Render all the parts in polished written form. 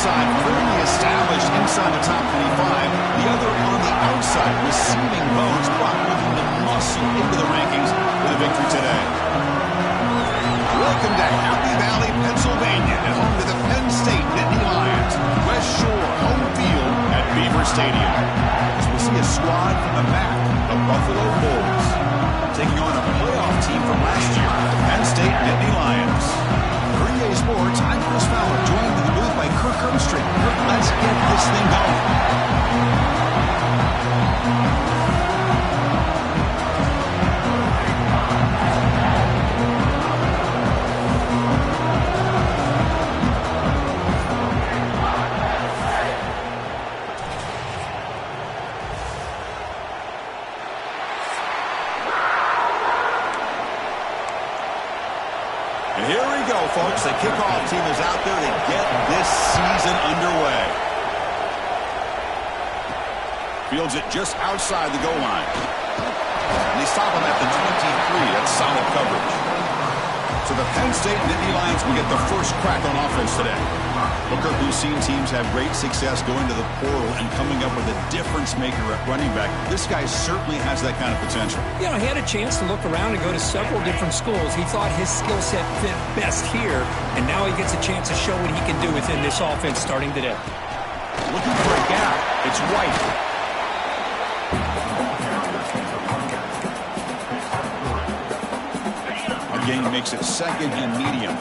side firmly established inside the top 25. The other on the outside, receiving bones, brought with the muscle into the rankings with a victory today. Welcome to Happy Valley, Pennsylvania, and home to the Penn State Nittany Lions. West Shore home field at Beaver Stadium. As we'll see a squad from the MAC, the Buffalo Bulls, taking on a playoff team from last year, the Penn State Nittany Lions. For EA Sports, I'm Chris Fowler, joined in the booth by Kirk Herbstreit. Let's get this thing going. And here we go, folks. The kickoff team is out there to get this season underway. Fields it just outside the goal line. And they stop him at the 23. That's solid coverage. So the Penn State Nittany Lions will get the first crack on offense today. Booker, who's seen teams have great success going to the portal and coming up with a difference maker at running back. This guy certainly has that kind of potential. You know, he had a chance to look around and go to several different schools. He thought his skill set fit best here, and now he gets a chance to show what he can do within this offense starting today. Looking for a gap. It's White. Again, makes it second and medium.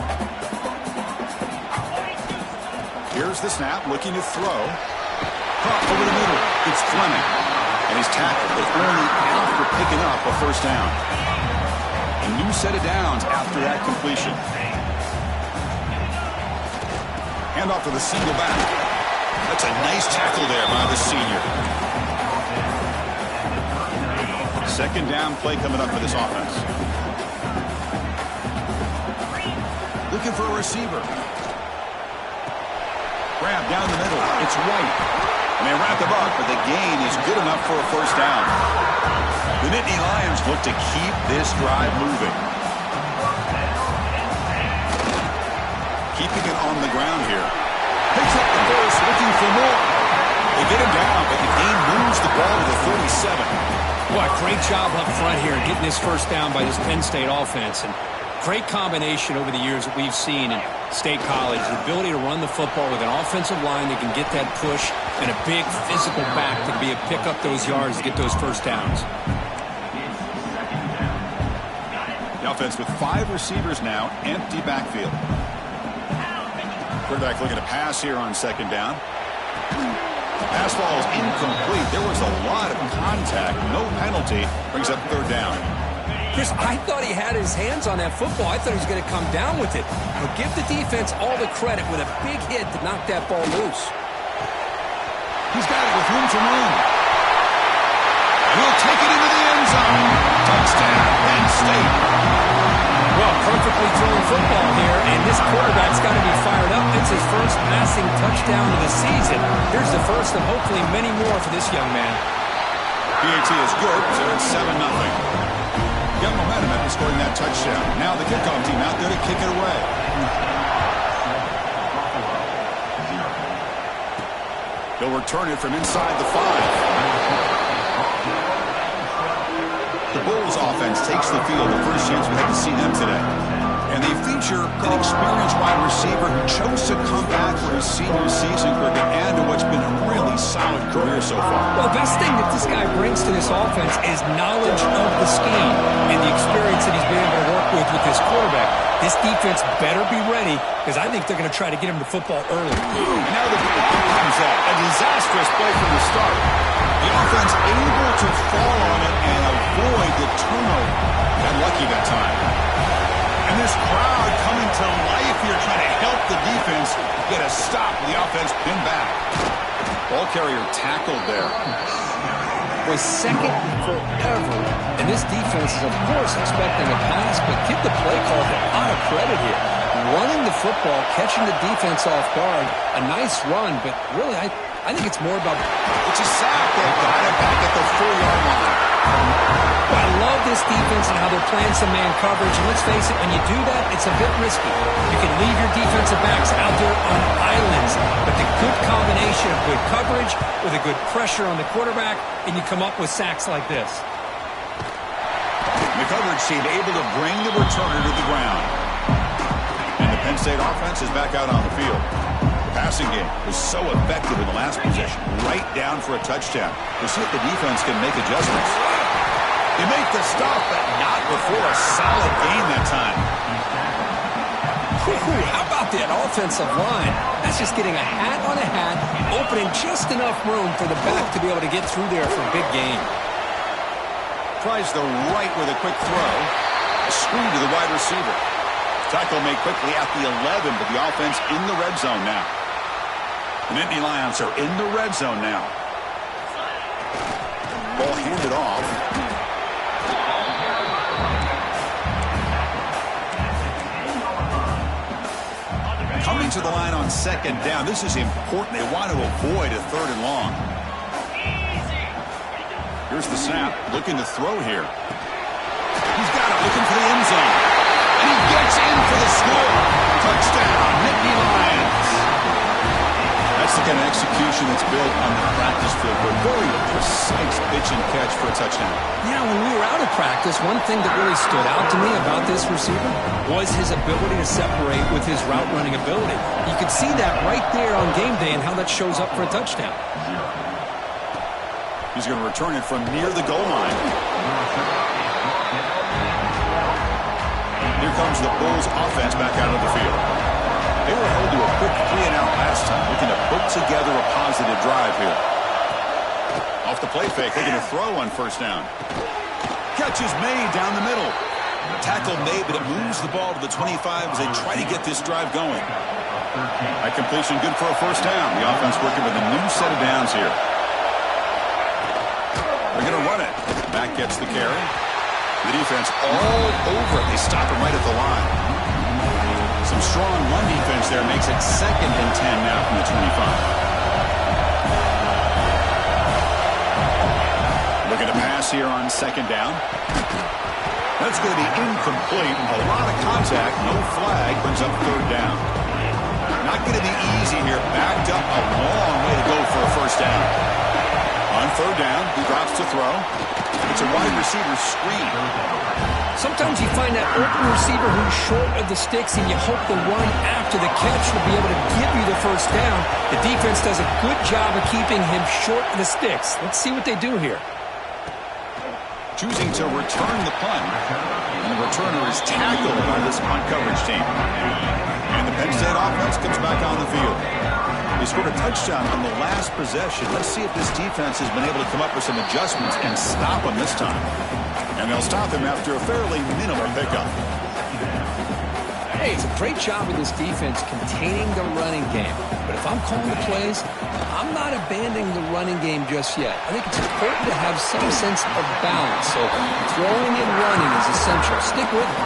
Here's the snap, looking to throw. Caught over the middle. It's Fleming. And he's tackled, but only after picking up a first down. A new set of downs after that completion. Hand off to the single back. That's a nice tackle there by the senior. Second down play coming up for this offense. Looking for a receiver. Grab down the middle. It's White. And they wrap him up, but the gain is good enough for a first down. The Nittany Lions look to keep this drive moving. Keeping it on the ground here. Picks up the first, looking for more. They get him down, but the gain moves the ball to the 37. Boy, great job up front here getting this first down by this Penn State offense. And great combination over the years that we've seen in State College. The ability to run the football with an offensive line that can get that push and a big physical back to be able to pick up those yards to get those first downs. The offense with 5 receivers now, empty backfield. Quarterback looking to pass here on second down. Pass ball is incomplete. There was a lot of contact. No penalty. Brings up third down. Chris, I thought he had his hands on that football. I thought he was going to come down with it. But give the defense all the credit with a big hit to knock that ball loose. He's got it with room to move. He'll take it into the end zone. Touchdown, Penn State. Well, perfectly thrown football here, and this quarterback's got to be fired up. It's his first passing touchdown of the season. Here's the first of hopefully many more for this young man. PAT is good, so it's 7-0. Got momentum after scoring that touchdown. Now the kickoff team out there to kick it away. They'll return it from inside the 5. The Bulls offense takes the field. The first chance we had to see them today. And they feature an experienced wide receiver who chose to come back for his senior season career to add to what's been a really solid career so far. Well, the best thing that this guy brings to this offense is knowledge of the scheme and the experience that he's been able to work with this quarterback. This defense better be ready because I think they're going to try to get him to football early. And now the ball comes out. A disastrous play from the start. The offense able to fall on it and avoid the turnover. Got lucky that time. And this crowd coming to life here trying to help the defense get a stop. The offense pinned back. Ball carrier tackled there. Was second forever. And this defense is, of course, expecting a pass, but give the play call a lot of credit here. Running the football, catching the defense off guard. A nice run, but really, I I think it's more about... It's a sack. They got it back at the 4-yard line. Well, I love this defense and how they're playing some man coverage. And let's face it, when you do that, it's a bit risky. You can leave your defensive backs out there on islands, but the good combination of good coverage with a good pressure on the quarterback, and you come up with sacks like this. The coverage team able to bring the returner to the ground. And the Penn State offense is back out on the field. The passing game was so effective in the last possession, right down for a touchdown. We'll see if the defense can make adjustments. They make the stop, but not before a solid gain that time. How about that offensive line? That's just getting a hat on a hat, opening just enough room for the back to be able to get through there for a big gain. Tries the right with a quick throw. A screen to the wide receiver. Tackle made quickly at the 11, but the offense in the red zone now. The Nittany Lions are in the red zone now. Ball handed off. Coming to the line on second down. This is important. They want to avoid a 3rd and long. Here's the snap. Looking to throw here. He's got it. Looking for the end zone. And he gets in for the score. Touchdown, Nittany Lions. That's the kind of execution that's built on the practice field. A very precise pitch and catch for a touchdown. Yeah, when we were out of practice, one thing that really stood out to me about this receiver was his ability to separate with his route running ability. You could see that right there on game day and how that shows up for a touchdown. He's going to return it from near the goal line. Here comes the Bulls offense back out of the field. They were held to a quick 3-and-out last time, looking to put together a positive drive here. Off the play fake, looking to throw on first down. Catch is made down the middle. Tackle made, but it moves the ball to the 25 as they try to get this drive going. That completion good for a first down. The offense working with a new set of downs here. They're going to run it. Back gets the carry. The defense all over it. They stop him right at the line. Some strong run defense there makes it 2nd and 10 now from the 25. Looking to pass here on second down. That's going to be incomplete. A lot of contact. No flag. Brings up 3rd down. Not going to be easy here. Backed up a long way to go for a first down. On 3rd down, he drops to throw. It's a wide receiver screen. Sometimes you find that open receiver who's short of the sticks, and you hope the run after the catch will be able to give you the first down. The defense does a good job of keeping him short of the sticks. Let's see what they do here. Choosing to return the punt. And the returner is tackled by this punt coverage team. And the Penn State offense comes back on the field. They scored a touchdown on the last possession. Let's see if this defense has been able to come up with some adjustments and stop them this time. And they'll stop him after a fairly minimal pickup. Hey, it's a great job with this defense containing the running game. But if I'm calling the plays, I'm not abandoning the running game just yet. I think it's important to have some sense of balance. So throwing and running is essential. Stick with it.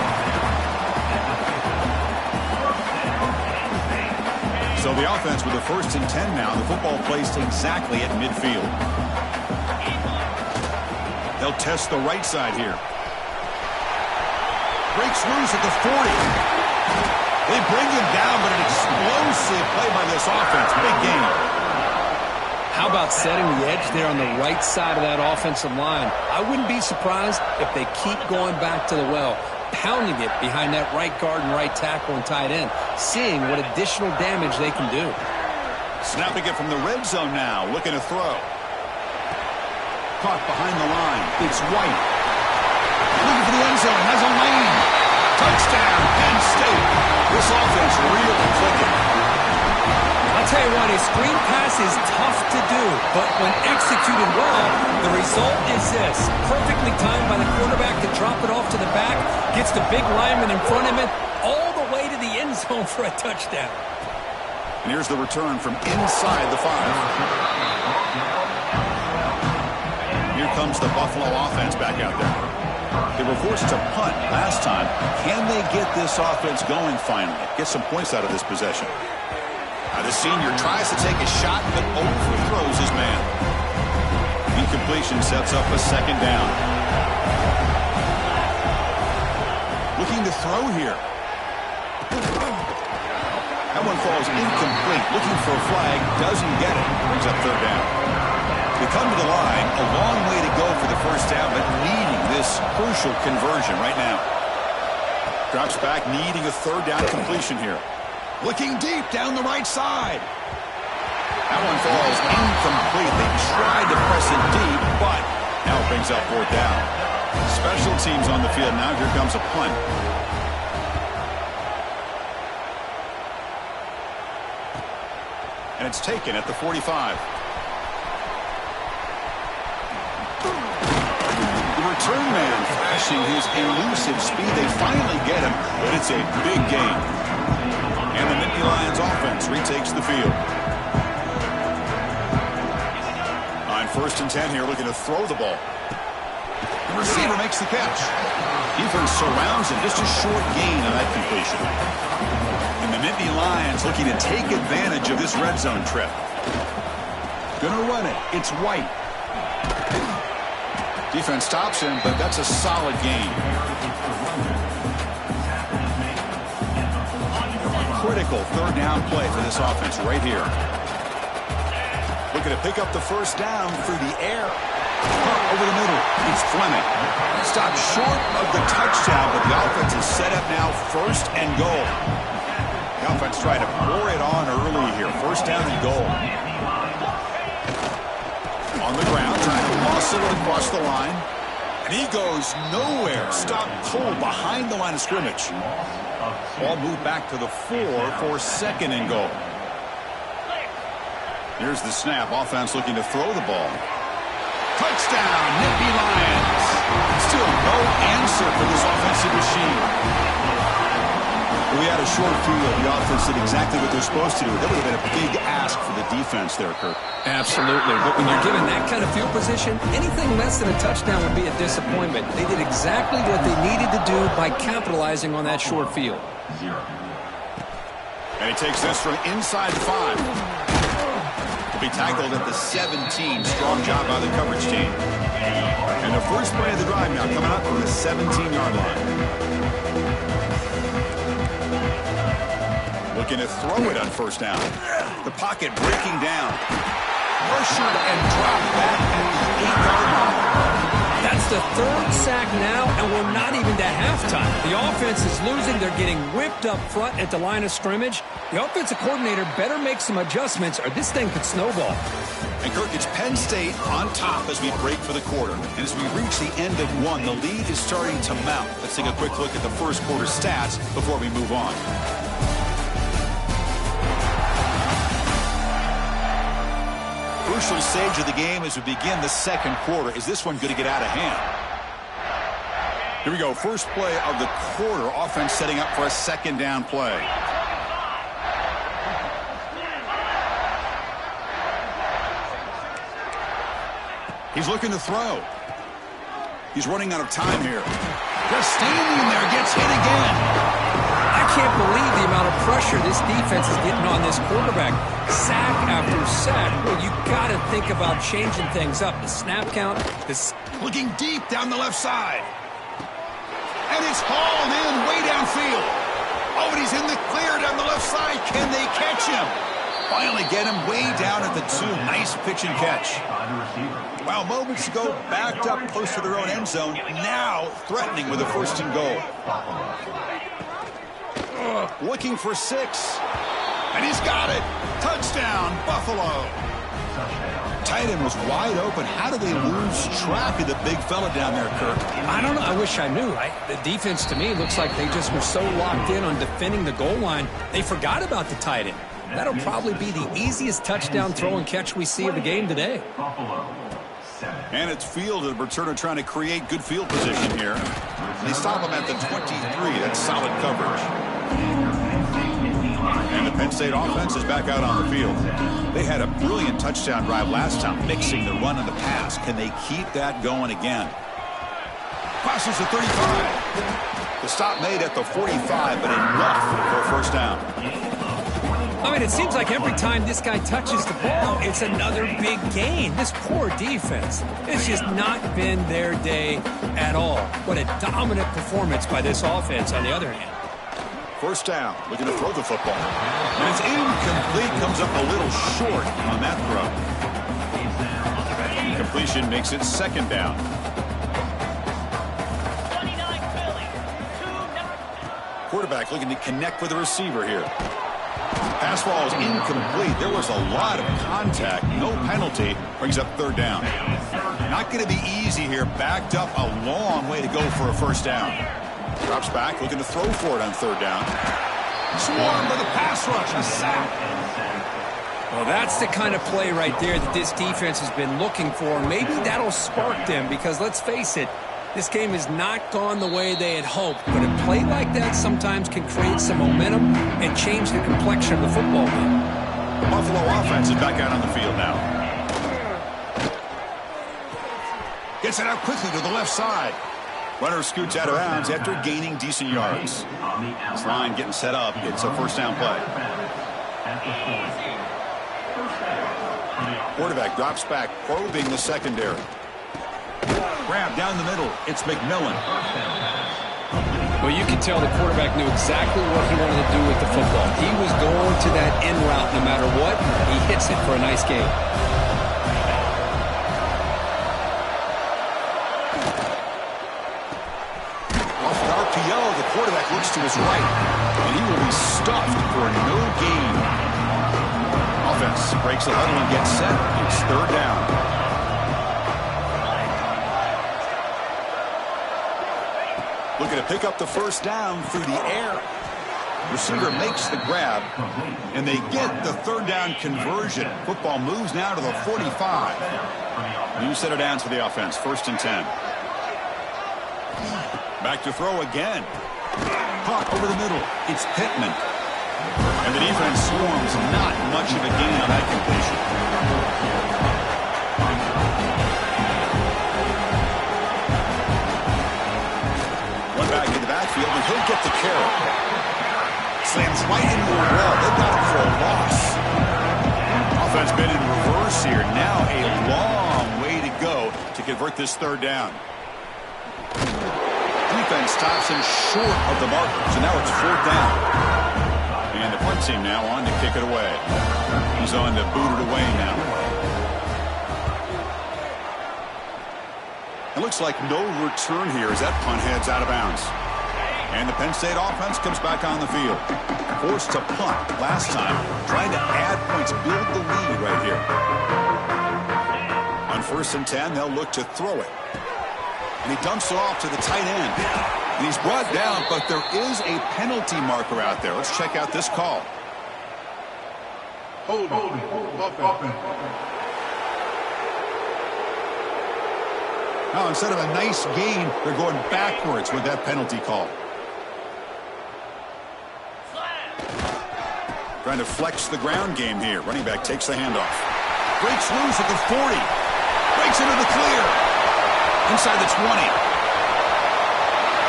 So the offense with a 1st and 10 now. The football placed exactly at midfield. They'll test the right side here. Breaks loose at the 40. They bring him down, but an explosive play by this offense. Big game. How about setting the edge there on the right side of that offensive line? I wouldn't be surprised if they keep going back to the well, pounding it behind that right guard and right tackle and tight end, seeing what additional damage they can do. Snapping it from the red zone now, looking to throw. Caught behind the line. It's White. Looking for the end zone. Has a lane. Touchdown, Penn State. This offense really clicking. I'll tell you what, a screen pass is tough to do, but when executed well, the result is this. Perfectly timed by the quarterback to drop it off to the back, gets the big lineman in front of him, all the way to the end zone for a touchdown. And here's the return from inside the 5. Here comes the Buffalo offense back out there. They were forced to punt last time. Can they get this offense going finally? Get some points out of this possession. The senior tries to take a shot, but overthrows completion sets up a second down. Looking to throw here. That one falls incomplete. Looking for a flag. Doesn't get it. Brings up third down. We come to the line. A long way to go for the first down, but needing this crucial conversion right now. Drops back, needing a third down completion here. Looking deep down the right side. That one falls incomplete. They tried to press it deep, but now it brings up fourth down. Special teams on the field now. Here comes a punt. And it's taken at the 45. The return man flashing his elusive speed. They finally get him, but it's a big gain. And the Nittany Lions offense retakes the field. On 1st and 10 here, looking to throw the ball. The receiver makes the catch. Defense surrounds him. Just a short gain on that completion. And the Nittany Lions looking to take advantage of this red zone trip. Gonna run it. It's White. Defense stops him, but that's a solid gain. Critical third down play for this offense right here. Looking to pick up the first down through the air. Over the middle. It's Fleming. Stopped short of the touchdown, but the offense is set up now 1st and goal. The offense trying to pour it on early here. 1st down and goal. On the ground, trying to muscle it across the line. And he goes nowhere. Stopped cold behind the line of scrimmage. Ball moved back to the 4 for 2nd and goal. Here's the snap. Offense looking to throw the ball. Touchdown, Nittany Lions. Still no answer for this offensive machine. We had a short field. The offense did exactly what they're supposed to do. That would have been a big ask for the defense there, Kirk. Absolutely. But when you're given that kind of field position, anything less than a touchdown would be a disappointment. They did exactly what they needed to do by capitalizing on that short field. And he takes this from inside 5. To be tackled at the 17. Strong job by the coverage team. And the first play of the drive now coming up from the 17-yard line. Looking to throw it on 1st down. The pocket breaking down. Pressured and dropped back at the 8-yard line. That's the 3rd sack now, and we're not even to halftime. The offense is losing. They're getting whipped up front at the line of scrimmage. The offensive coordinator better make some adjustments, or this thing could snowball. And, Kirk, it's Penn State on top as we break for the quarter. And as we reach the end of 1, the lead is starting to mount. Let's take a quick look at the first quarter stats before we move on. Crucial stage of the game as we begin the 2nd quarter. Is this one going to get out of hand? Here we go. First play of the quarter. Offense setting up for a 2nd down play. He's looking to throw. He's running out of time here. Just standing there, gets hit again. I can't believe the amount of pressure this defense is getting on this quarterback. Sack after sack. Well, you got to think about changing things up. The snap count. Looking deep down the left side. And it's hauled in way downfield. Oh, and he's in the clear down the left side. Can they catch him? Finally get him way down at the 2. Nice pitch and catch. Wow, moments ago, backed up close to their own end zone. Now threatening with a 1st and goal. Looking for 6. And he's got it. Touchdown, Buffalo. Tight end was wide open. How did they lose track of the big fella down there, Kirk? I don't know. I wish I knew. The defense, to me, looks like they just were so locked in on defending the goal line, they forgot about the tight end. That'll probably be the easiest touchdown throw and catch we see of the game today. And it's fielded. Returner trying to create good field position here. They stop him at the 23. That's solid coverage. And the Penn State offense is back out on the field. They had a brilliant touchdown drive last time, mixing the run and the pass. Can they keep that going again? Passes the 35. The stop made at the 45, but enough for a 1st down. I mean, it seems like every time this guy touches the ball, it's another big gain. This poor defense, it's just not been their day at all. What a dominant performance by this offense, on the other hand. First down, looking to throw the football. And it's incomplete, comes up a little short on that throw. Completion makes it second down. Quarterback looking to connect with the receiver here. Pass ball is incomplete. There was a lot of contact. No penalty. Brings up third down. Not going to be easy here. Backed up a long way to go for a first down. Drops back, looking to throw for it on third down. Swarmed by the pass rush. A sack. Well, that's the kind of play right there that this defense has been looking for. Maybe that'll spark them because, let's face it, this game has not gone the way they had hoped. But a play like that sometimes can create some momentum and change the complexion of the football game. The Buffalo offense is back out on the field now. Gets it out quickly to the left side. Runner scoots out of bounds after gaining decent yards. This line getting set up. It's a first down play. Quarterback drops back, probing the secondary. Grab down the middle. It's McMillan. Well, you can tell the quarterback knew exactly what he wanted to do with the football. He was going to that in route no matter what. He hits it for a nice gain. Off an RPO, the quarterback looks to his right, and he will be stuffed for no gain. Offense breaks the huddle and gets set. It's third down. Looking to pick up the first down through the air. Receiver makes the grab, and they get the third down conversion. Football moves now to the 45. New set of downs for the offense. First and 10. Back to throw again. Pop over the middle. It's Pittman. And the defense swarms. Not much of a gain on that completion. One back in the backfield, and he'll get the carry. Slams right into a wall. They got it for a loss. Offense been in reverse here. Now a long way to go to convert this third down. Defense stops him short of the marker, so now it's fourth down. And the punt team now on to kick it away. He's on to boot it away now. It looks like no return here as that punt heads out of bounds. And the Penn State offense comes back on the field. Forced to punt last time. Trying to add points, build the lead right here. On first and 10, they'll look to throw it. And he dumps it off to the tight end. And he's brought down, but there is a penalty marker out there. Let's check out this call. Hold on. Now, instead of a nice gain, they're going backwards with that penalty call. Trying to flex the ground game here. Running back takes the handoff. Breaks loose at the 40. Breaks into the clear. Inside the 20.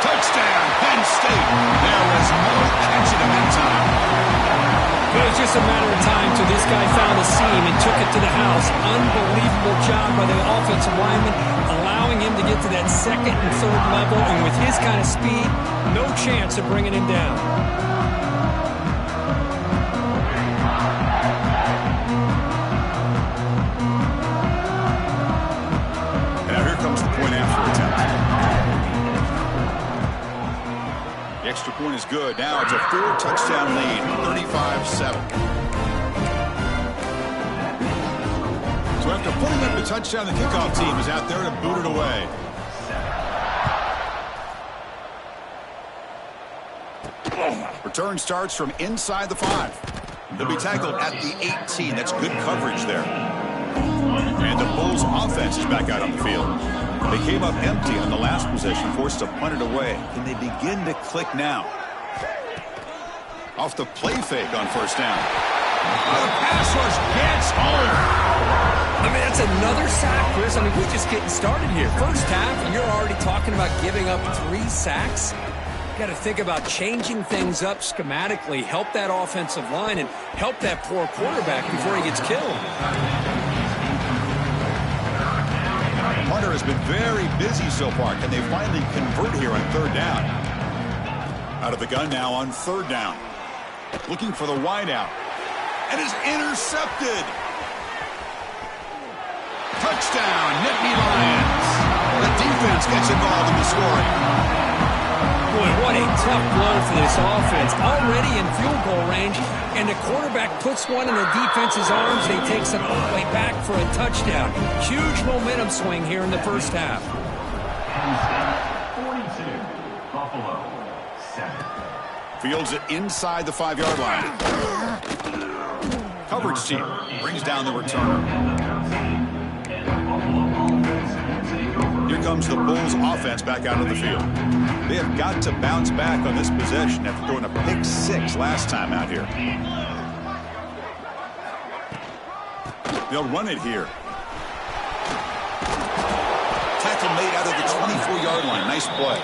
Touchdown, Penn State. There was no catching him in time. It was just a matter of time till this guy found a seam and took it to the house. Unbelievable job by the offensive lineman, allowing him to get to that second and third level. And with his kind of speed, no chance of bringing him down. The extra point is good. Now it's a 4-touchdown lead, 35-7. So after putting up the touchdown, the kickoff team is out there to boot it away. Return starts from inside the 5. They'll be tackled at the 18. That's good coverage there. And the Bulls offense is back out on the field. They came up empty on the last possession, forced to punt it away. Can they begin to click now? Off the play fake on first down. Oh, the pass rush gets home. I mean, that's another sack, Chris. I mean, we're just getting started here. First half, and you're already talking about giving up 3 sacks. Got to think about changing things up schematically, help that offensive line, and help that poor quarterback before he gets killed. Hunter has been very busy so far. Can they finally convert here on third down? Out of the gun now on third down. Looking for the wideout. And is intercepted. Touchdown, Nittany Lions. The defense gets involved in the scoring. Boy, what a tough blow for this offense. Already in field goal range, and the quarterback puts one in the defense's arms. They takes it all the way back for a touchdown. Huge momentum swing here in the first half. 42, Buffalo, 7. Fields it inside the 5-yard line. Coverage team brings down the returner. Here comes the Bulls offense back out of the field. They have got to bounce back on this possession after throwing a pick 6 last time out here. They'll run it here. Tackle made out of the 24-yard line. Nice play.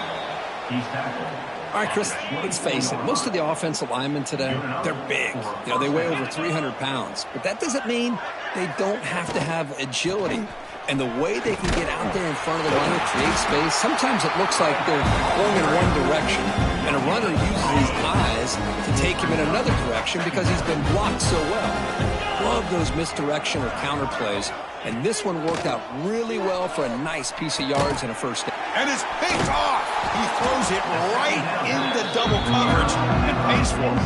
All right, Chris, let's face it. Most of the offensive linemen today, they're big. You know, they weigh over 300 pounds. But that doesn't mean they don't have to have agility. And the way they can get out there in front of the runner, create space, sometimes it looks like they're going in one direction, and a runner uses his eyes to take him in another direction because he's been blocked so well. Love those misdirection or counter plays, and this one worked out really well for a nice piece of yards and a first down. And it's picked off. He throws it right into double coverage and pays for it.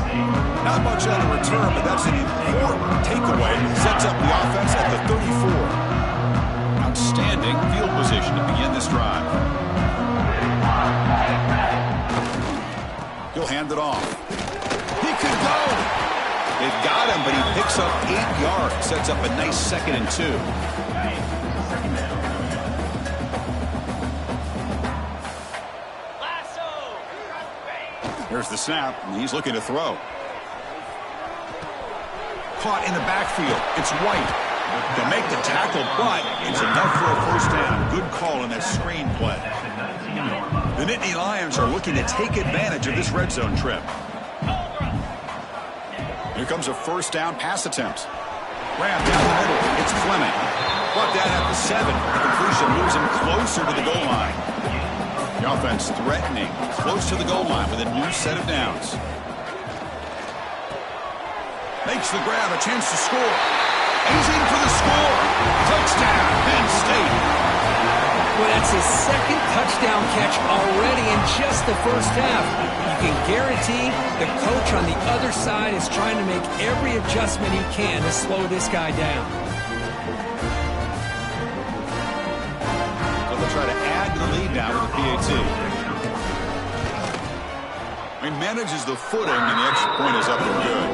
Not much on the return, but that's an important takeaway. Sets up the offense at the 34. Outstanding field position to begin this drive. He'll hand it off. He could go. They've got him, but he picks up 8 yards. Sets up a nice 2nd and 2. There's the snap, and he's looking to throw. Caught in the backfield. It's White. They'll make the tackle, but it's enough for a first down. Good call in that screen play. The Nittany Lions are looking to take advantage of this red zone trip. Here comes a first down pass attempt. Ran down the middle. It's Fleming. Brought down at the 7. The completion moves him closer to the goal line. The offense threatening, close to the goal line with a new set of downs. Makes the grab, a chance to score. He's in for the score. Touchdown, Penn State. Well, that's his 2nd touchdown catch already in just the first half. You can guarantee the coach on the other side is trying to make every adjustment he can to slow this guy down. So they'll try to add to the lead now with the PAT. He manages the footing, and the extra point is up and good.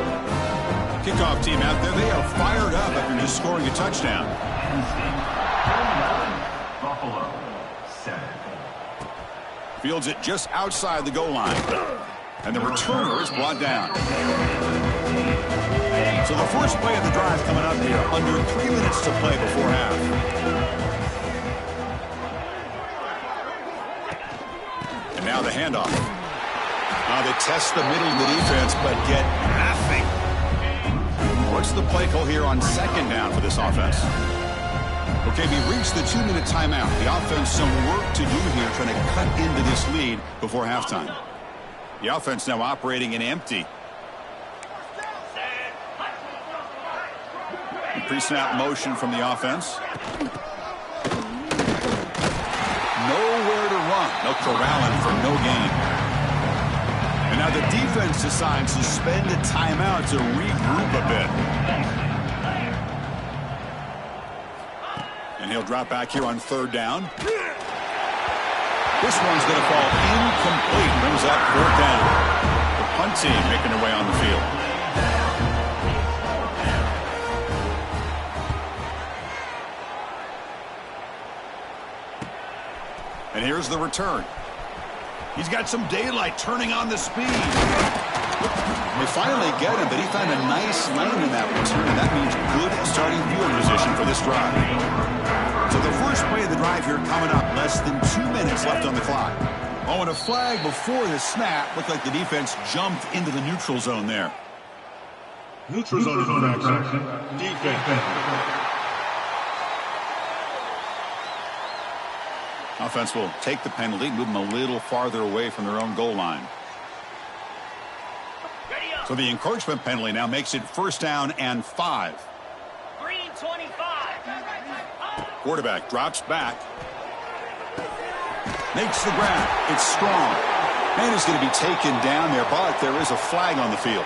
Kickoff team out there, they are fired up after just scoring a touchdown. Buffalo, 7. Fields it just outside the goal line. And the returner is brought down. So the first play of the drive coming up here. Under 3 minutes to play before half. And now the handoff. They test the middle of the defense, but get nothing. What's the play call here on 2nd down for this offense? Okay, we reached the 2-minute timeout. The offense some work to do here trying to cut into this lead before halftime. The offense now operating in empty. Pre-snap motion from the offense. Nowhere to run. They'll corral him for no gain. And now the defense decides to spend a timeout to regroup a bit. And he'll drop back here on 3rd down. This one's going to fall incomplete. Brings up 4th down. The punt team making their way on the field. And here's the return. He's got some daylight turning on the speed. They finally get him, but he found a nice lane in that return, and that means good starting field position for this drive. So the first play of the drive here coming up, less than 2 minutes left on the clock. Oh, and a flag before the snap. Looked like the defense jumped into the neutral zone there. Neutral zone infraction. Defense. Offense will take the penalty, move them a little farther away from their own goal line. So the encouragement penalty now makes it 1st down and 5. Green 25. Quarterback drops back. Makes the grab. It's strong. Man is going to be taken down there, but there is a flag on the field.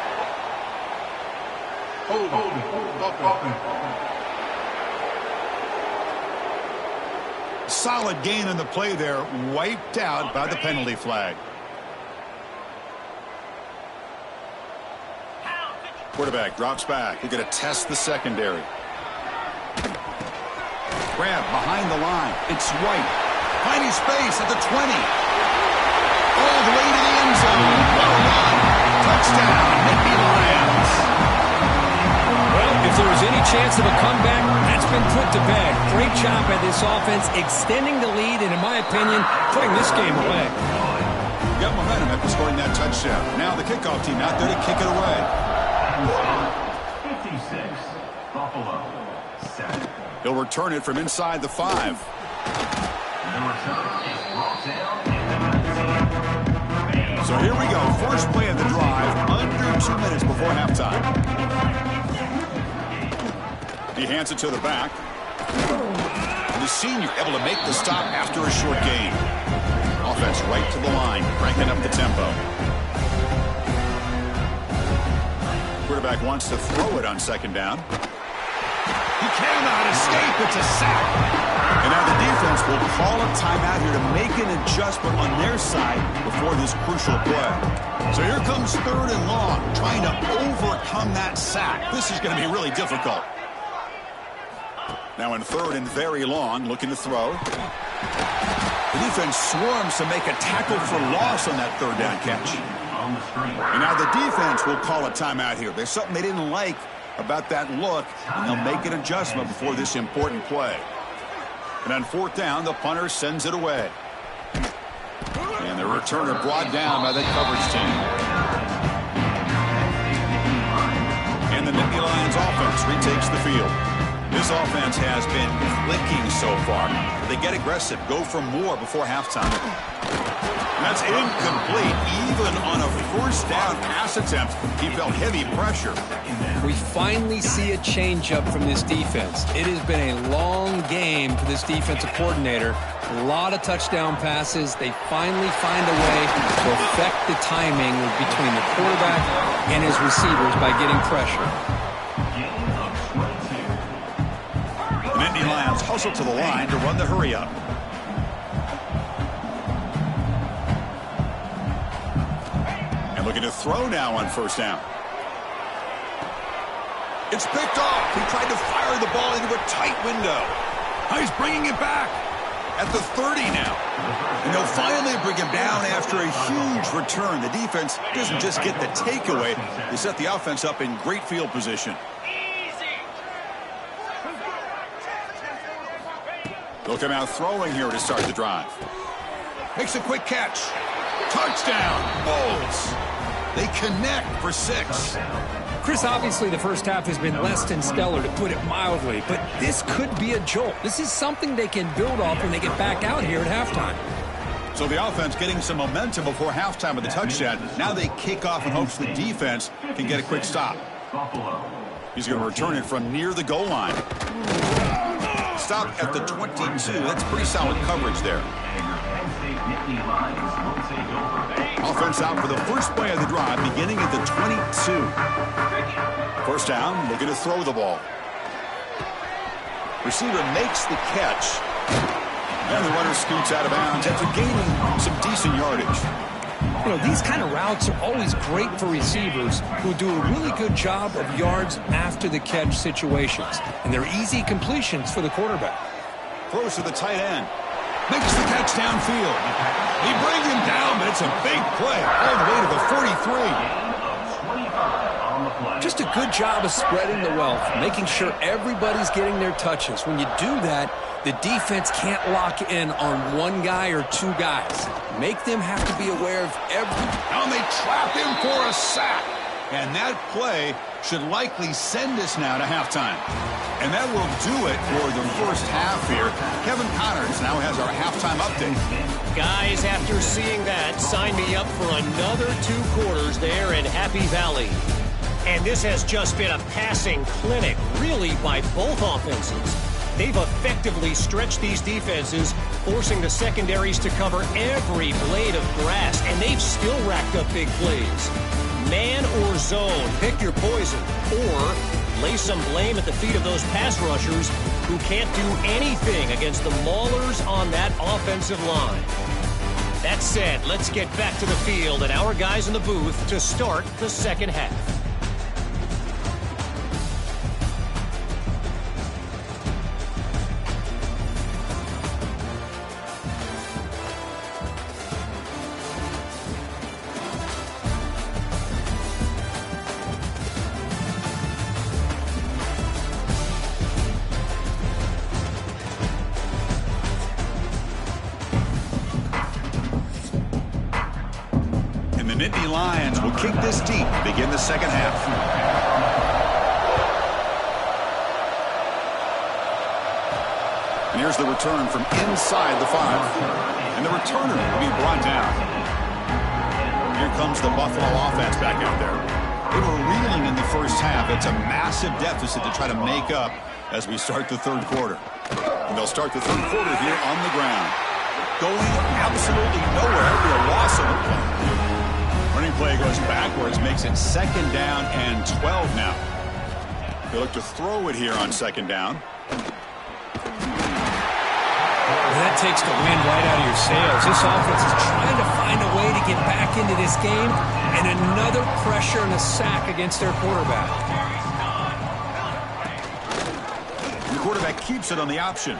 Solid gain in the play there, wiped out by the penalty flag. Quarterback drops back. We're going to test the secondary. Grab behind the line. It's White. Finding space at the 20. All the way to the end zone. What a run. Touchdown, Nittany Lions. Well, if there was any chance of a comeback, that's been put to bed. Great job by this offense, extending the lead, and in my opinion, putting this game away. Got momentum after scoring that touchdown. Now the kickoff team out there to kick it away. 56. Buffalo 7. He'll return it from inside the 5. So here we go. First play of the drive, under 2 minutes before halftime. He hands it to the back. The senior able to make the stop after a short gain. Offense right to the line, cranking up the tempo. Quarterback wants to throw it on 2nd down. He cannot escape. It's a sack. And now the defense will call a timeout here to make an adjustment on their side before this crucial play. So here comes 3rd and long, trying to overcome that sack. This is going to be really difficult. Now in 3rd and very long, looking to throw. The defense swarms to make a tackle for loss on that 3rd down catch. And now the defense will call a timeout here. There's something they didn't like about that look, and they'll make an adjustment before this important play. And on 4th down, the punter sends it away. And the returner brought down by the coverage team. And the Nittany Lions offense retakes the field. This offense has been clicking so far. They get aggressive, go for more before halftime. That's incomplete. Even on a 1st down pass attempt, he felt heavy pressure. We finally see a changeup from this defense. It has been a long game for this defensive coordinator. A lot of touchdown passes. They finally find a way to affect the timing between the quarterback and his receivers by getting pressure. The Nittany Lions hustle to the line to run the hurry-up. And looking to throw now on 1st down. It's picked off. He tried to fire the ball into a tight window. Now he's bringing it back at the 30 now. And they'll finally bring him down after a huge return. The defense doesn't just get the takeaway. They set the offense up in great field position. They'll come out throwing here to start the drive. Makes a quick catch. Touchdown. Bulls. They connect for 6. Chris, obviously the 1st half has been less than stellar, to put it mildly, but this could be a jolt. This is something they can build off when they get back out here at halftime. So the offense getting some momentum before halftime with the touchdown. Now they kick off in hopes the defense can get a quick stop. He's going to return it from near the goal line. Stop at the 22. That's pretty solid coverage there. Offense out for the first play of the drive, beginning at the 22. 1st down, looking to throw the ball. Receiver makes the catch. And the runner scoots out of bounds after gaining some decent yardage. You know, these kind of routes are always great for receivers who do a really good job of yards after the catch situations. And they're easy completions for the quarterback. Throws to the tight end. Makes the catch downfield. He brings him down, but it's a big play all the way to the 43. Just a good job of spreading the wealth, making sure everybody's getting their touches. When you do that, the defense can't lock in on one guy or two guys. Make them have to be aware of every... And they trap him for a sack. And that play should likely send us now to halftime. And that will do it for the first half here. Kevin Connors now has our halftime update. Guys, after seeing that, sign me up for another 2 quarters there in Happy Valley. And this has just been a passing clinic, really, by both offenses. They've effectively stretched these defenses, forcing the secondaries to cover every blade of grass, and they've still racked up big plays. Man or zone, pick your poison, or lay some blame at the feet of those pass rushers who can't do anything against the maulers on that offensive line. That said, let's get back to the field and our guys in the booth to start the second half. Nittany Lions will kick this deep to begin the second half. And here's the return from inside the 5. And the returner will be brought down. Here comes the Buffalo offense back out there. They were reeling in the first half. It's a massive deficit to try to make up as we start the third quarter. And they'll start the third quarter here on the ground. Going absolutely nowhere. It'll be a loss of the play. Running play goes backwards, makes it second down and 12 now. They look to throw it here on second down. Well, that takes the wind right out of your sails. This offense is trying to find a way to get back into this game, and another pressure and a sack against their quarterback. The quarterback keeps it on the option.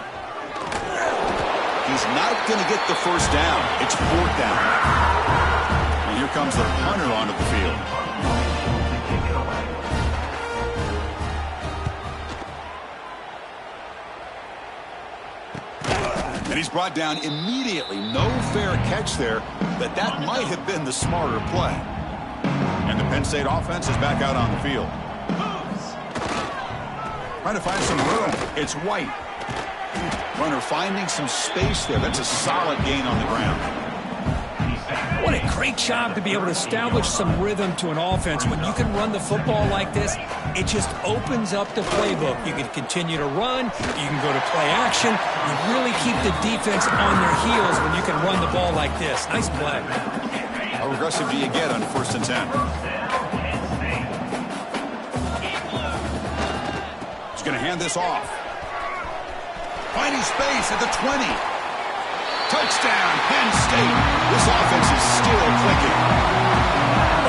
He's not going to get the first down. It's fourth down. Here comes the punter onto the field. And he's brought down immediately. No fair catch there, but that might have been the smarter play. And the Penn State offense is back out on the field. Trying to find some room. It's White. Runner finding some space there. That's a solid gain on the ground. What a great job to be able to establish some rhythm to an offense. When you can run the football like this, it just opens up the playbook. You can continue to run. You can go to play action. You really keep the defense on their heels when you can run the ball like this. Nice play. How aggressive do you get on 1st and 10? He's going to hand this off. Finding space at the 20. Touchdown, Penn State. This offense is still clicking.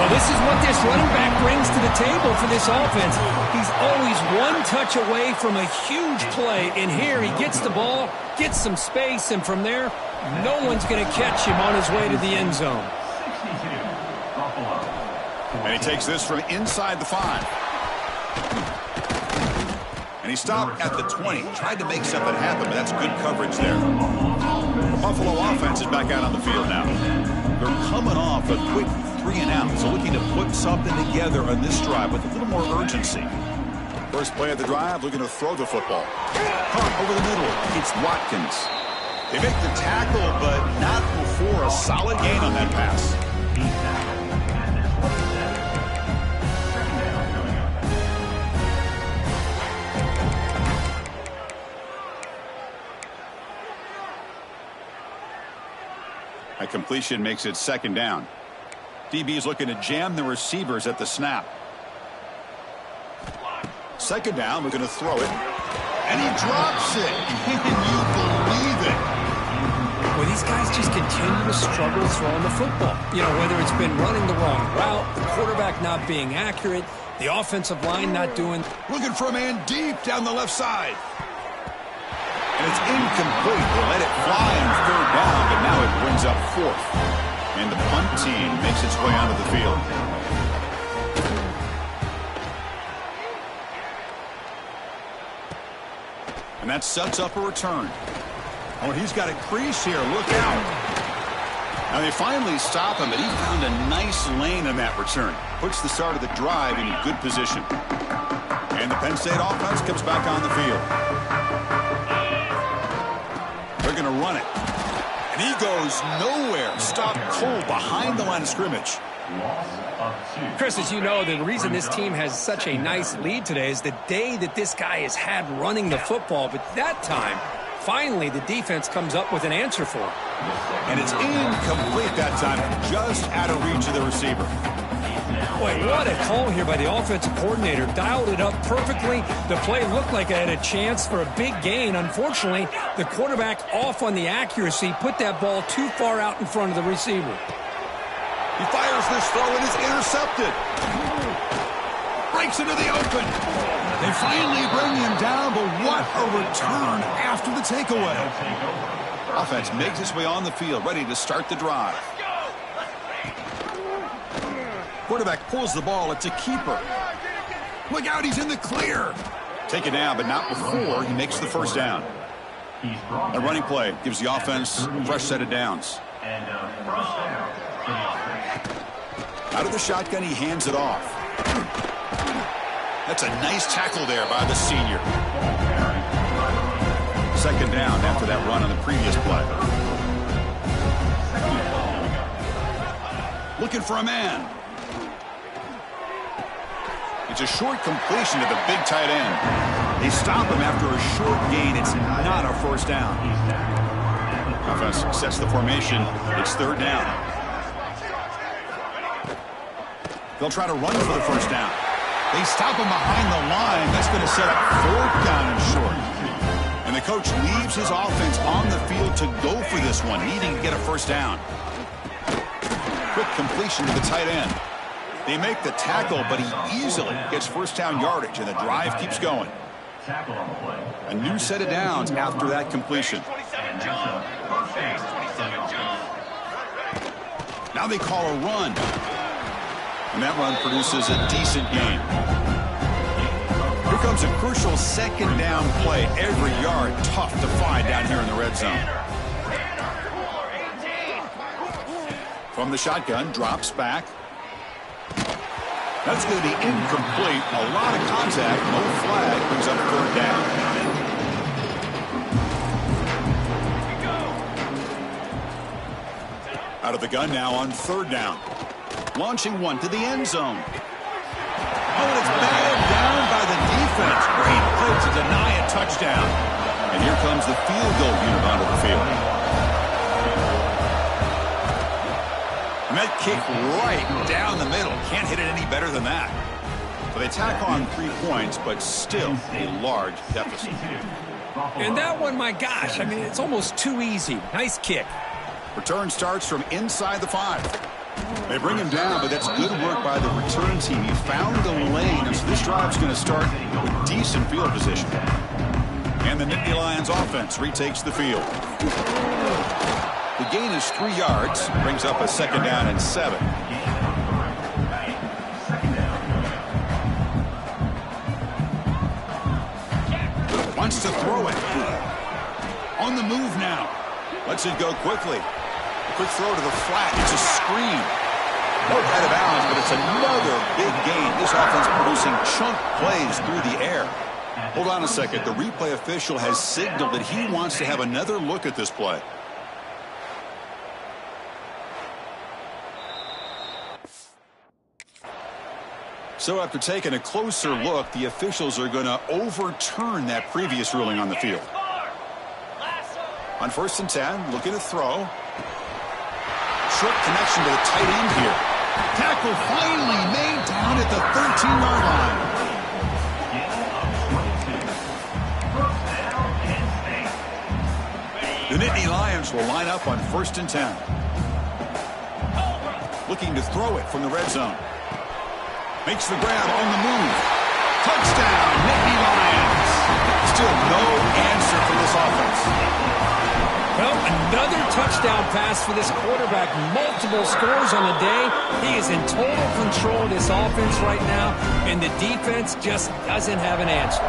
Well, this is what this running back brings to the table for this offense. He's always one touch away from a huge play. And here he gets the ball, gets some space, and from there, no one's going to catch him on his way to the end zone. And he takes this from inside the 5. And he stopped at the 20. Tried to make something happen, but that's good coverage there. The Buffalo offense is back out on the field now. They're coming off a quick 3-and-out, so looking to put something together on this drive with a little more urgency. First play of the drive, looking to throw the football. Caught over the middle. It's Watkins. They make the tackle, but not before a solid gain on that pass. A completion makes it second down. DB is looking to jam the receivers at the snap. Second down, we're going to throw it. And he drops it. Can you believe it? Well, these guys just continue to struggle throwing the football. You know, whether it's been running the wrong route, the quarterback not being accurate, the offensive line not doing... Looking for a man deep down the left side. And it's incomplete. They let it fly on third down, but now it brings up fourth. And the punt team makes its way onto the field. And that sets up a return. Oh, he's got a crease here. Look out. Now they finally stop him, but he found a nice lane in that return. Puts the start of the drive in a good position. And the Penn State offense comes back on the field. They're going to run it. And he goes nowhere. Stopped cold behind the line of scrimmage. Chris, as you know, the reason this team has such a nice lead today is the day that this guy has had running the football. But that time, finally, the defense comes up with an answer for him. And it's incomplete that time, just out of reach of the receiver. Boy, what a call here by the offensive coordinator. Dialed it up perfectly. The play looked like it had a chance for a big gain. Unfortunately, the quarterback off on the accuracy, put that ball too far out in front of the receiver. He fires this throw and is intercepted. Breaks into the open. They finally bring him down, but what a return after the takeaway. Offense makes its way on the field, ready to start the drive. Quarterback pulls the ball. It's a keeper. Look out, he's in the clear. Taken down, but not before he makes the first down. A running play gives the offense a fresh set of downs. Out of the shotgun, he hands it off. That's a nice tackle there by the senior. Second down after that run on the previous play. Looking for a man. It's a short completion to the big tight end. They stop him after a short gain. It's not a first down. Offense sets the formation. It's third down. They'll try to run for the first down. They stop him behind the line. That's going to set up fourth down and short. And the coach leaves his offense on the field to go for this one, needing to get a first down. Quick completion to the tight end. They make the tackle, but he easily gets first down yardage, and the drive keeps going. A new set of downs after that completion. Now they call a run. And that run produces a decent gain. Here comes a crucial second down play. Every yard tough to find down here in the red zone. From the shotgun, drops back. That's going to be incomplete. A lot of contact, no flag, brings up third down. Out of the gun now on third down. Launching one to the end zone. Oh, and it's batted down by the defense. Great play to deny a touchdown. And here comes the field goal unit onto the field. And that kick right down the middle. Can't hit it any better than that. So they tack on 3 points, but still a large deficit. And that one, my gosh, I mean, it's almost too easy. Nice kick. Return starts from inside the 5. They bring him down, but that's good work by the return team. He found the lane, and so this drive's going to start with decent field position. And the Nittany Lions offense retakes the field. The gain is 3 yards, brings up a second down and 7. Wants to throw it. On the move now. Lets it go quickly. A quick throw to the flat. It's a screen. Out of bounds, but it's another big gain. This offense producing chunk plays through the air. Hold on a second. The replay official has signaled that he wants to have another look at this play. So after taking a closer look, the officials are going to overturn that previous ruling on the field. On 1st and 10, looking to throw. Short connection to the tight end here. Tackle finally made down at the 13-yard line. The Nittany Lions will line up on 1st and 10. Looking to throw it from the red zone. Makes the grab on the move. Touchdown, Nittany Lions. Still no answer for this offense. Well, another touchdown pass for this quarterback. Multiple scores on the day. He is in total control of this offense right now, and the defense just doesn't have an answer.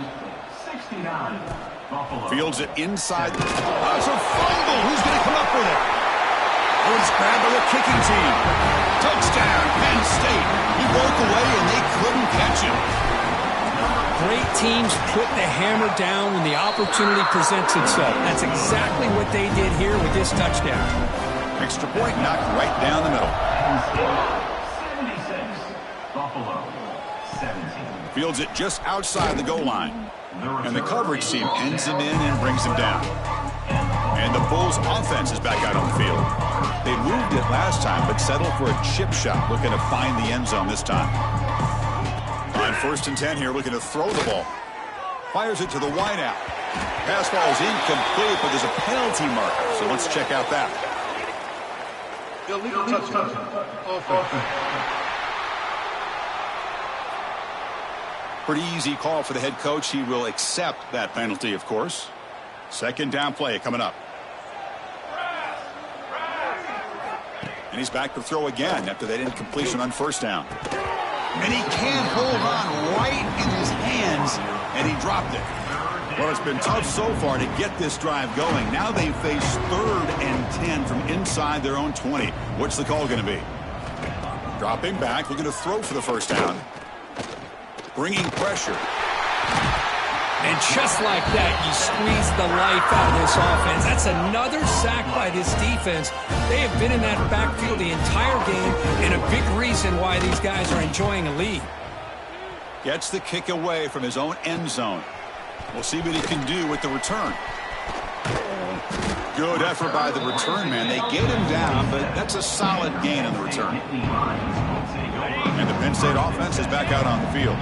State, 69. Buffalo. Fields it inside. Oh, it's a fumble. Who's going to come up with it? Oh, it's grabbed by the kicking team. Touchdown, Penn State. He broke away, and they couldn't catch him. Great teams put the hammer down when the opportunity presents itself. That's exactly what they did here with this touchdown. Extra point knocked right down the middle. Penn State, 76. Buffalo, 17. Fields it just outside the goal line. And the coverage team ends him in and brings him down. And the Bulls offense is back out on the field. They moved it last time, but settled for a chip shot, looking to find the end zone this time. On 1st and 10 here, looking to throw the ball. Fires it to the wideout. Pass ball is incomplete, but there's a penalty marker, so let's check out that. Illegal touchdown. Offense. Pretty easy call for the head coach. He will accept that penalty, of course. 2nd down play coming up. And he's back to throw again after that incompletion on 1st down. And he can't hold on right in his hands, and he dropped it. Well, it's been tough so far to get this drive going. Now they face 3rd and 10 from inside their own 20. What's the call going to be? Dropping back, looking to throw for the 1st down. Bringing pressure. And just like that, you squeeze the life out of this offense. That's another sack by this defense. They have been in that backfield the entire game, and a big reason why these guys are enjoying a lead. Gets the kick away from his own end zone. We'll see what he can do with the return. Good effort by the return man. They get him down, but that's a solid gain on the return. And the Penn State offense is back out on the field.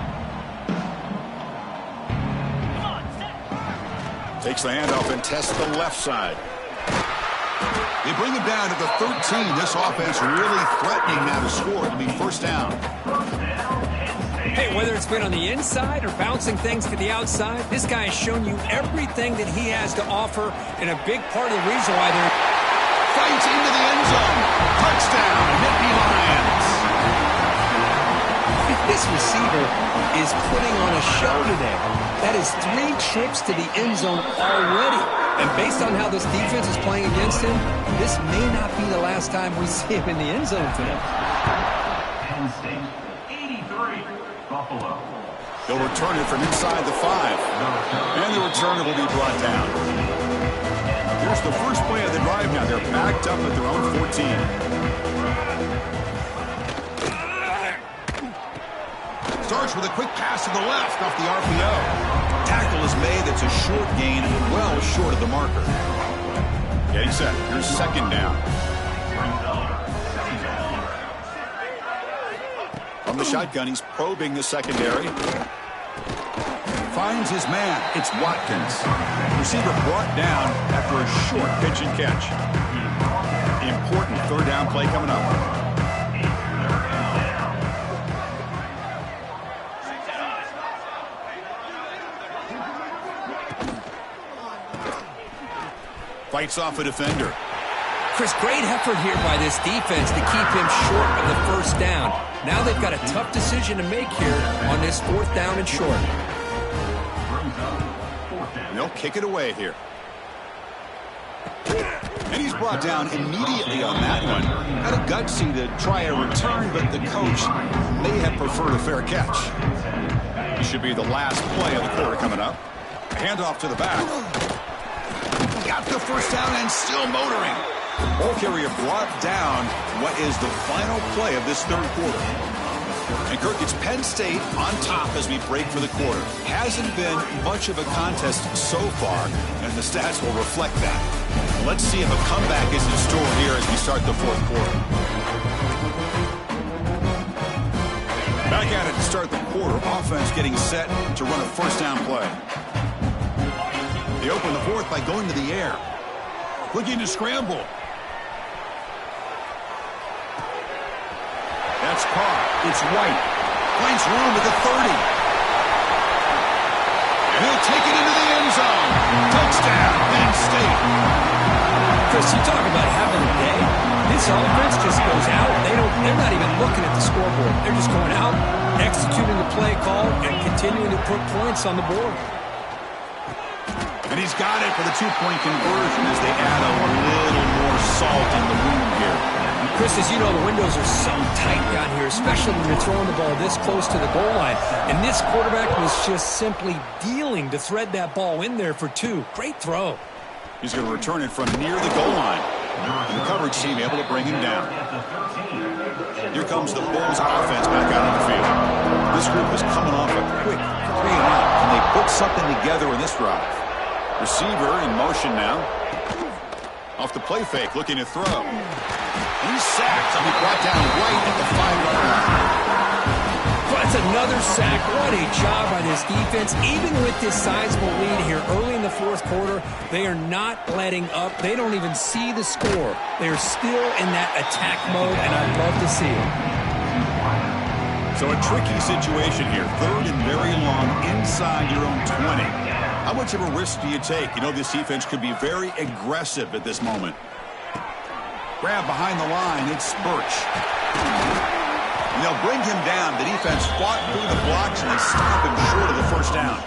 Takes the handoff and tests the left side. They bring him down to the 13. This offense really threatening now to score. It'll be 1st down. Hey, whether it's been on the inside or bouncing things to the outside, this guy has shown you everything that he has to offer, and a big part of the reason why they're... Fights into the end zone. Touchdown, Nittany Lions. This receiver is putting on a show today. That is 3 trips to the end zone already. And based on how this defense is playing against him, this may not be the last time we see him in the end zone today. Penn State, 83. Buffalo. They'll return it from inside the 5. And the returner will be brought down. Here's the first play of the drive now. They're backed up at their own 14. Starts with a quick pass to the left off the RPO. Tackle is made. That's a short gain, well short of the marker. Getting set. Here's 2nd down. From the shotgun, he's probing the secondary. Finds his man. It's Watkins. Receiver brought down after a short pitch and catch. Important 3rd down play coming up. Fights off a defender. Chris, great effort here by this defense to keep him short of the 1st down. Now they've got a tough decision to make here on this 4th down and short. And they'll kick it away here. And he's brought down immediately on that one. Had a gutsy to try a return, but the coach may have preferred a fair catch. This should be the last play of the quarter coming up. Handoff to the back. Got the 1st down and still motoring. Ball carrier brought down what is the final play of this 3rd quarter. And Kirk, it's Penn State on top as we break for the quarter. Hasn't been much of a contest so far, and the stats will reflect that. Let's see if a comeback is in store here as we start the 4th quarter. Back at it to start the quarter. Offense getting set to run a 1st down play. They open the 4th by going to the air. Looking to scramble. That's caught. It's White. Finds room at the 30. And he'll take it into the end zone. Touchdown, Penn State. Chris, you talk about having a day. This offense just goes out. They're not even looking at the scoreboard. They're just going out, executing the play call, and continuing to put points on the board. And he's got it for the two-point conversion as they add a little more salt in the wound here. Chris, as you know, the windows are so tight down here, especially when you're throwing the ball this close to the goal line. And this quarterback was just simply dealing to thread that ball in there for two. Great throw. He's going to return it from near the goal line. And the coverage team able to bring him down. Here comes the Bulls offense back out on the field. This group is coming off a quick 3-and-out. Can they put something together in this drive? Receiver in motion now. Off the play fake, looking to throw. He's sacked. He'll be brought down right at the 5-yard line. That's another sack. What a job by this defense. Even with this sizable lead here early in the fourth quarter, they are not letting up. They don't even see the score. They are still in that attack mode, and I'd love to see it. So a tricky situation here. Third and very long inside your own 20. How much of a risk do you take? You know, this defense could be very aggressive at this moment. Grab behind the line. It's Birch. And they'll bring him down. The defense fought through the blocks, and they stop him short of the first down.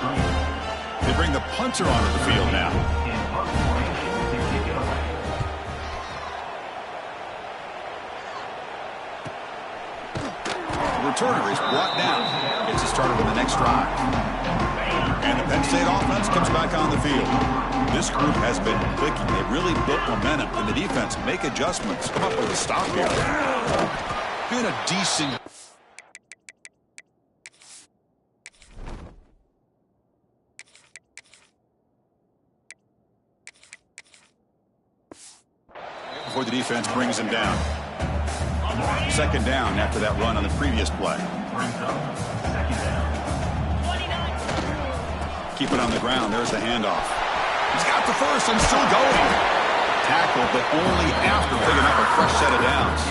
They bring the punter onto the field now. The returner is brought down. Gets it started on the next drive. And the Penn State offense comes back on the field. This group has been clicking. They really built momentum. And the defense make adjustments. Come up with a stop here. Doing a decent... Before the defense brings him down. Second down after that run on the previous play. Keep it on the ground. There's the handoff. He's got the first and still going. Tackle, but only after picking up a fresh set of downs.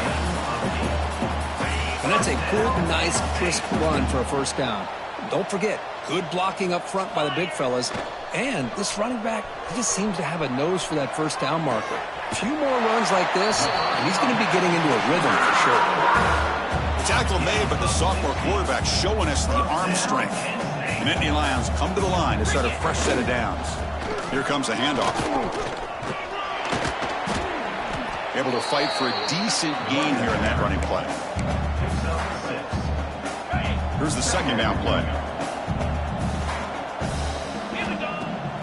And that's a good, nice, crisp run for a first down. Don't forget, good blocking up front by the big fellas. And this running back, he just seems to have a nose for that first down marker. A few more runs like this, and he's going to be getting into a rhythm for sure. The tackle made, but the sophomore quarterback showing us the arm strength. The Nittany Lions come to the line to start a fresh set of downs. Here comes the handoff. Able to fight for a decent gain here in that running play. Here's the second down play.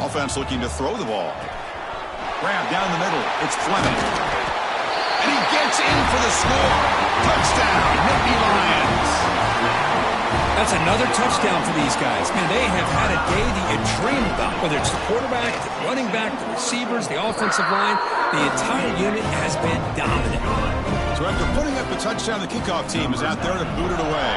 Offense looking to throw the ball. Grab down the middle. It's Fleming. And he gets in for the score. Touchdown, Nittany Lions. That's another touchdown for these guys. Man, they have had a day that you dream about. Whether it's the quarterback, the running back, the receivers, the offensive line, the entire unit has been dominant. So after putting up the touchdown, the kickoff team is out there to boot it away.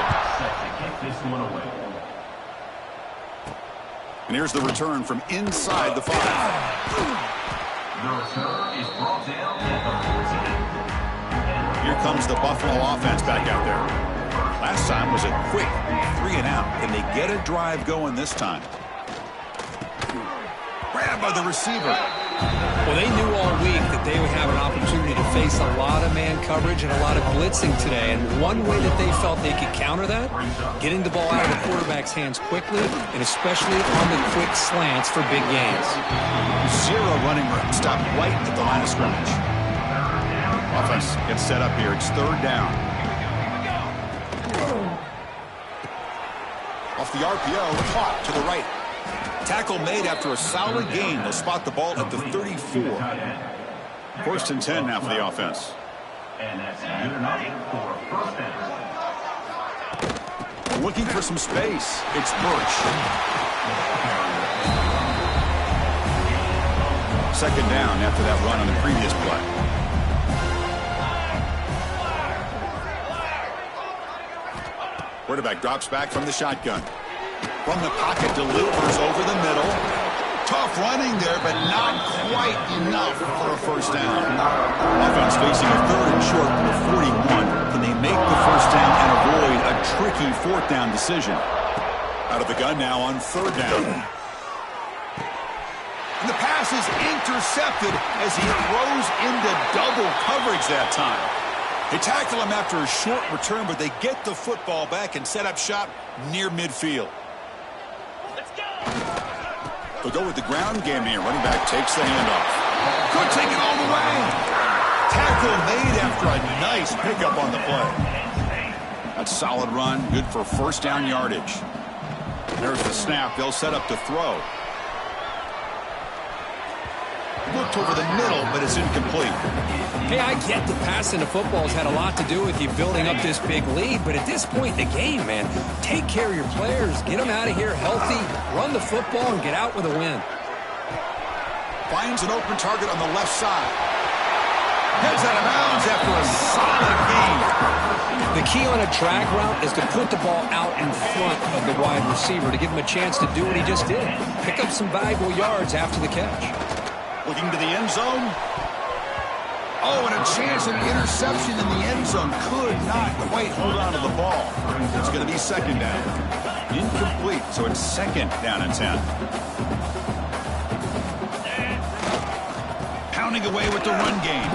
And here's the return from inside the 5. The return is brought down at the 14. Here comes the Buffalo offense back out there. Last time was a quick 3-and-out. Can they get a drive going this time? Grabbed by the receiver. Well, they knew all week that they would have an opportunity to face a lot of man coverage and a lot of blitzing today. And one way that they felt they could counter that, getting the ball out of the quarterback's hands quickly, and especially on the quick slants for big gains. Zero running room. Stop right at the line of scrimmage. Offense gets set up here. It's third down. Off the RPO, caught to the right. Tackle made after a solid gain. They'll spot the ball at the 34. First and 10 now for the offense. And that's good enough for a first down. Looking for some space. It's Birch. Second down after that run on the previous play. Quarterback drops back from the shotgun. From the pocket, delivers over the middle. Tough running there, but not quite enough for a first down. Offense facing a third and short from the 41. Can they make the first down and avoid a tricky fourth down decision? Out of the gun now on third down. And the pass is intercepted as he throws into double coverage that time. They tackle him after a short return, but they get the football back and set up shop near midfield. Let's go. They'll go with the ground game here. Running back takes the handoff. Could take it all the way. Tackle made after a nice pickup on the play. That's a solid run, good for first down yardage. There's the snap. They'll set up to throw. Looked over the middle, but it's incomplete. Hey, I get the passing of football has had a lot to do with you building up this big lead, but at this point in the game, man, take care of your players. Get them out of here healthy, run the football, and get out with a win. Finds an open target on the left side. Heads out of bounds after a solid gain. The key on a drag route is to put the ball out in front of the wide receiver to give him a chance to do what he just did. Pick up some valuable yards after the catch. Looking to the end zone. Oh, and a chance at interception in the end zone. Could not quite hold on to the ball. It's going to be second down. Incomplete, so it's second down and 10. Pounding away with the run game.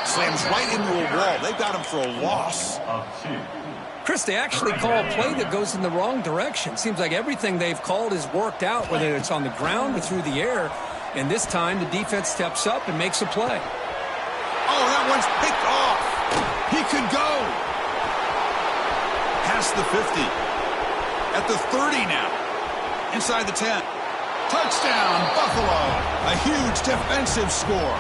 Slams right into a wall. They've got him for a loss. Chris, they actually call a play that goes in the wrong direction. Seems like everything they've called has worked out, whether it's on the ground or through the air. And this time, the defense steps up and makes a play. Oh, that one's picked off. He could go. Past the 50. At the 30 now. Inside the 10. Touchdown, Buffalo. A huge defensive score.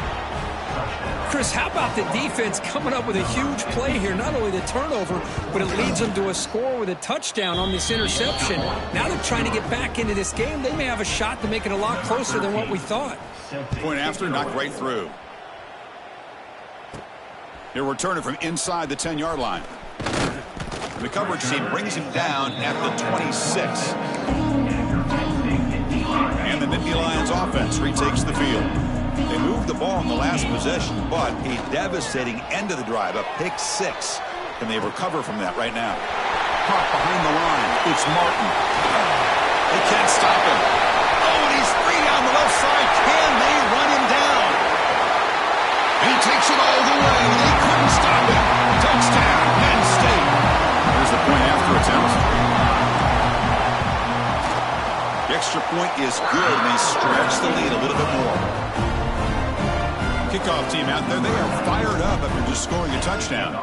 Chris, how about the defense coming up with a huge play here? Not only the turnover, but it leads them to a score with a touchdown on this interception. Now they're trying to get back into this game. They may have a shot to make it a lot closer than what we thought. Point after, knocked right through. He'll return it from inside the 10-yard line. The coverage team brings him down at the 26. And the Nittany Lions offense retakes the field. They moved the ball in the last possession, but a devastating end of the drive, a pick six. Can they recover from that right now? Caught behind the line. It's Martin. They can't stop him. Oh, and he's free down the left side. Can they run him down? And he takes it all the way. They couldn't stop him. Touchdown, Penn State. There's the point after attempt. The extra point is good, and they stretch the lead a little bit more. Kickoff team out there, they are fired up after just scoring a touchdown.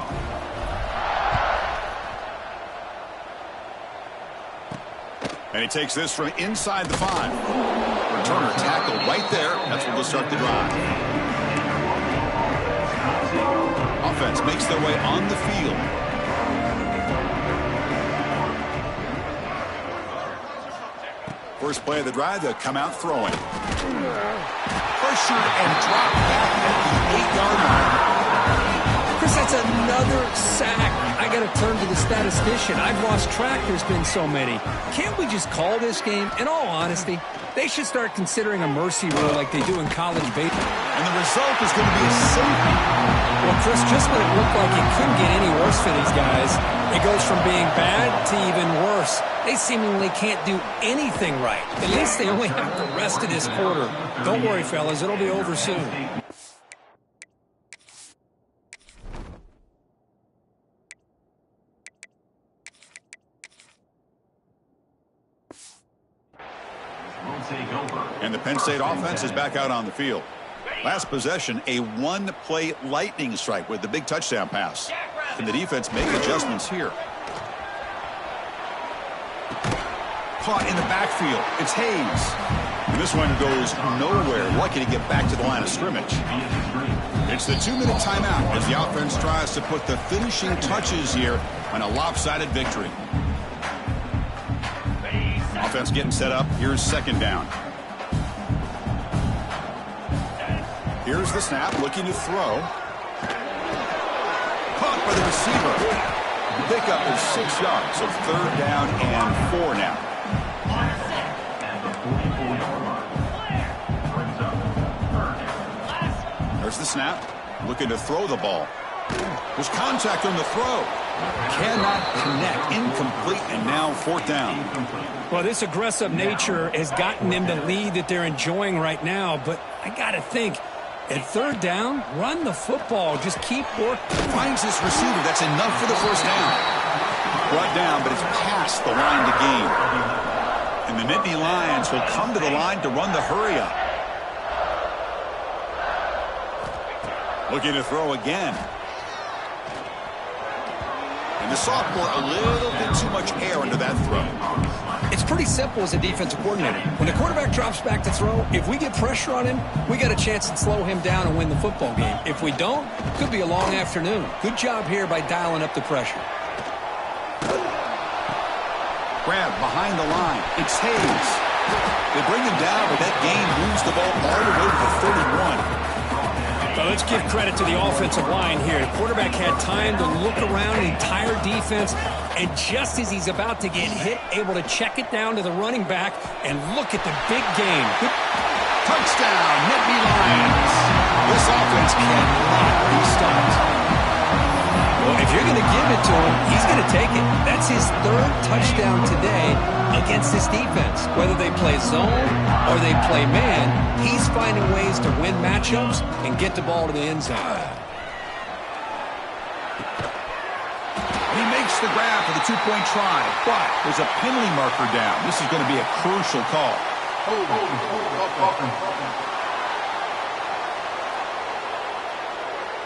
And he takes this from inside the 5. Returner tackled right there. That's where they'll start the drive. Offense makes their way on the field. First play of the drive, they'll come out throwing. Pressured and dropped back at the 8-yard line. Chris, that's another sack. I got to turn to the statistician. I've lost track. There's been so many. Can't we just call this game? In all honesty, they should start considering a mercy rule like they do in college baseball. And the result is going to be a safety. Well, Chris, just when it looked like it couldn't get any worse for these guys, it goes from being bad to even worse. They seemingly can't do anything right. At least they only have the rest of this quarter. Don't worry, fellas. It'll be over soon. And the Penn State offense is back out on the field. Last possession, a one-play lightning strike with the big touchdown pass. Can the defense make adjustments here? Caught in the backfield. It's Hayes. And this one goes nowhere. Lucky to get back to the line of scrimmage. It's the 2-minute timeout as the offense tries to put the finishing touches here on a lopsided victory. Offense getting set up. Here's second down. Here's the snap, looking to throw. Caught by the receiver. The pickup is 6 yards, so third down and 4 now. There's the snap, looking to throw the ball. There's contact on the throw. Cannot connect. Incomplete, and now fourth down. Well, this aggressive nature has gotten them the lead that they're enjoying right now, but I got to think, at third down, run the football. Just keep working. Finds his receiver. That's enough for the first down. Brought down, but it's past the line to gain. And the Nittany Lions will come to the line to run the hurry-up. Looking to throw again. And the sophomore, a little bit too much air into that throw. It's pretty simple as a defensive coordinator. When the quarterback drops back to throw, if we get pressure on him, we got a chance to slow him down and win the football game. If we don't, it could be a long afternoon. Good job here by dialing up the pressure. Grab behind the line. It's Hayes. They bring him down, but that gain moves the ball all the way to the 31. Well, let's give credit to the offensive line here. The quarterback had time to look around the entire defense, and just as he's about to get hit, able to check it down to the running back, and look at the big game. Good. Touchdown, Nittany Lions. This offense cannot be stopped. Well, if you're going to give it to him, he's going to take it. That's his third touchdown today against this defense. Whether they play zone or they play man, he's finding ways to win matchups and get the ball to the end zone. He makes the grab for the two-point try, but there's a penalty marker down. This is going to be a crucial call.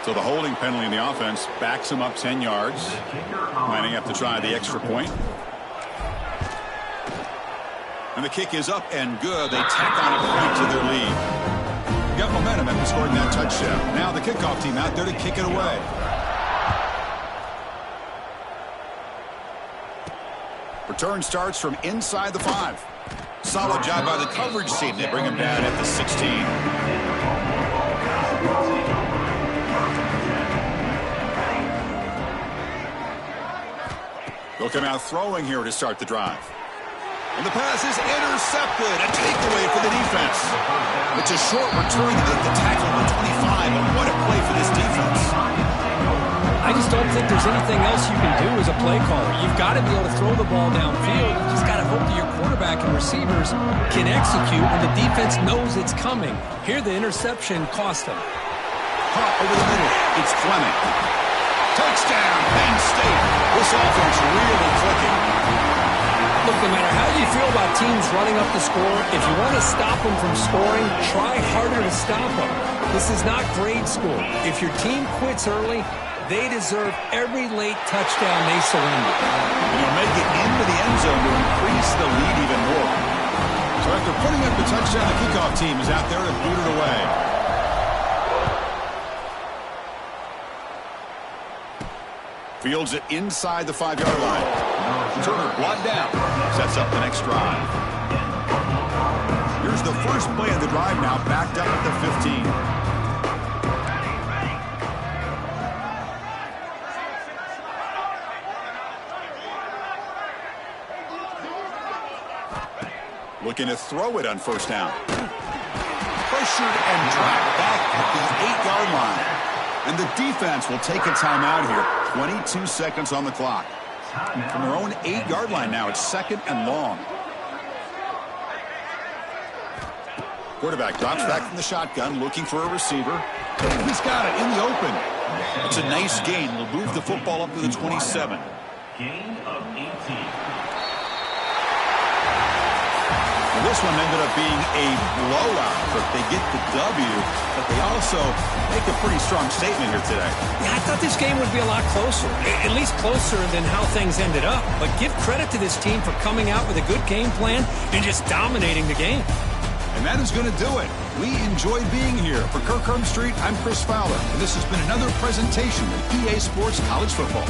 So the holding penalty in the offense backs him up 10 yards. Lining up to try the extra point. And the kick is up and good. They tack on a point to their lead. Got momentum after scoring that touchdown. Now the kickoff team out there to kick it away. Return starts from inside the 5. Solid job by the coverage team. They bring him down at the 16. They'll come out throwing here to start the drive. And the pass is intercepted. A takeaway for the defense. It's a short return to make the tackle at 25, but what a play for this defense. I just don't think there's anything else you can do as a play caller. You've got to be able to throw the ball downfield. You just got to hope that your quarterback and receivers can execute when the defense knows it's coming. Here, the interception cost them. Caught over the middle. It's Fleming. Touchdown, Penn State. This offense really clicking. Look, no matter how you feel about teams running up the score, if you want to stop them from scoring, try harder to stop them. This is not grade school. If your team quits early, they deserve every late touchdown they surrender. And you'll make it into the end zone to increase the lead even more. So after putting up the touchdown, the kickoff team is out there to boot it away. Fields it inside the 5-yard line. Turner brought down. Sets up the next drive. Here's the first play of the drive now, backed up at the 15. Looking to throw it on first down. Pressured and dropped back at the 8-yard line. And the defense will take a timeout here. 22 seconds on the clock. From their own 8-yard line now, it's second and long. Quarterback drops back from the shotgun, looking for a receiver. He's got it in the open. It's a nice gain. Will move the football up to the 27. Gain of 18. Well, this one ended up being a blowout, but they get the W, but they also make a pretty strong statement here today. Yeah, I thought this game would be a lot closer, at least closer than how things ended up. But give credit to this team for coming out with a good game plan and just dominating the game. And that is going to do it. We enjoyed being here. For Kirk Street, I'm Chris Fowler, and this has been another presentation of EA Sports College Football.